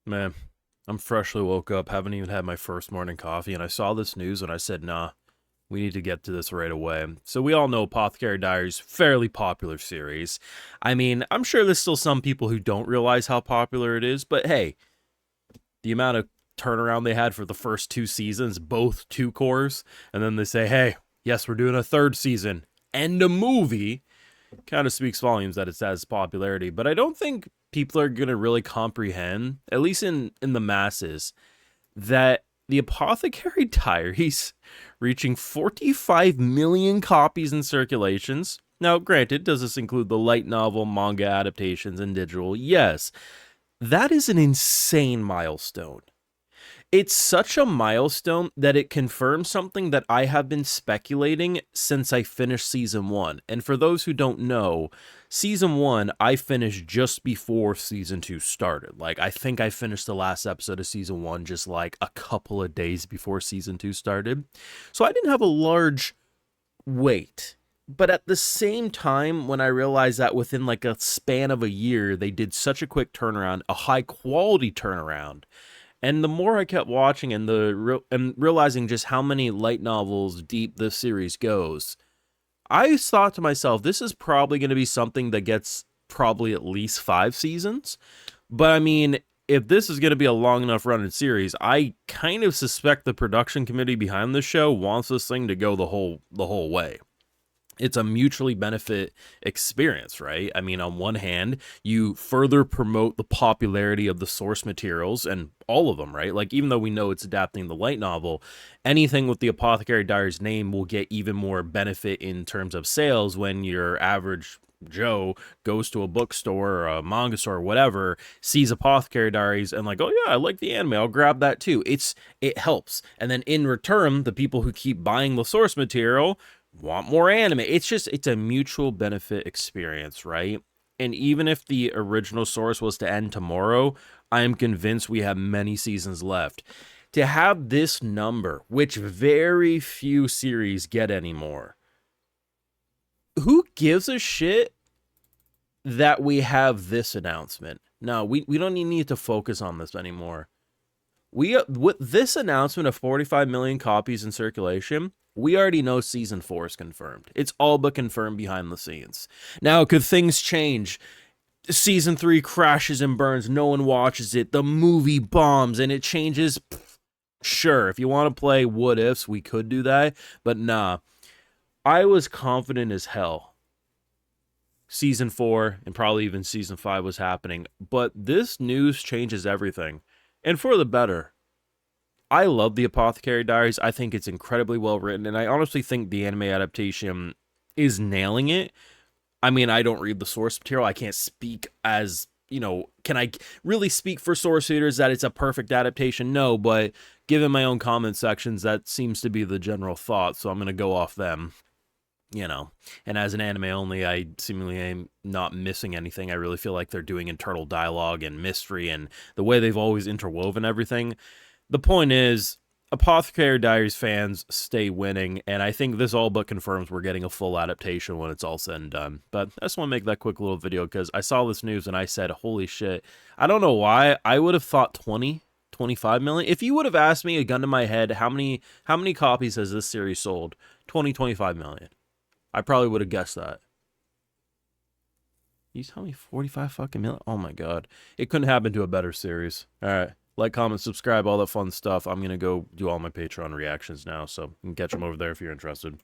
Man, I'm freshly woke up, haven't even had my first morning coffee, and I saw this news and I said, nah, we need to get to this right away. So we all know Apothecary Diaries, fairly popular series. I mean, I'm sure there's still some people who don't realize how popular it is, but hey, the amount of turnaround they had for the first two seasons, both two cores, and then they say, hey, yes, we're doing a third season and a movie, kind of speaks volumes that it has popularity. But I don't think people are going to really comprehend, at least in the masses, that the Apothecary Diaries reaching 45 million copies in circulations. Now, granted, does this include the light novel, manga adaptations, and digital? Yes. That is an insane milestone. It's such a milestone that it confirms something that I have been speculating since I finished season one. And for those who don't know, season one, I finished just before season two started. Like, I think I finished the last episode of season one just like a couple of days before season two started. So I didn't have a large wait. But at the same time, when I realized that within like a span of a year, they did such a quick turnaround, a high quality turnaround, and the more I kept watching and realizing just how many light novels deep this series goes, I thought to myself, this is probably going to be something that gets probably at least 5 seasons. But I mean, if this is going to be a long enough running series, I kind of suspect the production committee behind the show wants this thing to go the whole way. It's a mutually benefit experience, right? I mean, on one hand, you further promote the popularity of the source materials and all of them, right? Like, even though we know it's adapting the light novel, anything with the Apothecary Diaries name will get even more benefit in terms of sales when your average Joe goes to a bookstore or a manga store or whatever, sees Apothecary Diaries and like, oh yeah, I like the anime, I'll grab that too. It helps. And then in return, the people who keep buying the source material want more anime. It's a mutual benefit experience, right? And even if the original source was to end tomorrow, I am convinced we have many seasons left. To have this number, which very few series get anymore, who gives a shit that we have this announcement? No, we don't even need to focus on this anymore. We with this announcement of 45 million copies in circulation, we already know season 4 is confirmed. It's all but confirmed behind the scenes. Now, could things change? Season 3 crashes and burns, no one watches it, the movie bombs and it changes. Sure, if you want to play what ifs, we could do that, but nah. I was confident as hell season 4 and probably even season 5 was happening, but this news changes everything, and for the better. I love the Apothecary Diaries. I think it's incredibly well written, and I honestly think the anime adaptation is nailing it. I mean, I don't read the source material. I can't speak as, can I really speak for source readers that it's a perfect adaptation? No, but given my own comment sections, that seems to be the general thought, so I'm going to go off them. And as an anime only, I seemingly am not missing anything. I really feel like they're doing internal dialogue and mystery and the way they've always interwoven everything. The point is, Apothecary Diaries fans stay winning, and I think this all but confirms we're getting a full adaptation when it's all said and done. But I just want to make that quick little video because I saw this news and I said, holy shit. I don't know why. I would have thought 20, 25 million. If you would have asked me, a gun to my head, how many copies has this series sold? 20, 25 million. I probably would have guessed that. You tell me 45 fucking million? Oh my god. It couldn't happen to a better series. Alright. Like, comment, subscribe, all that fun stuff. I'm going to go do all my Patreon reactions now, so you can catch them over there if you're interested.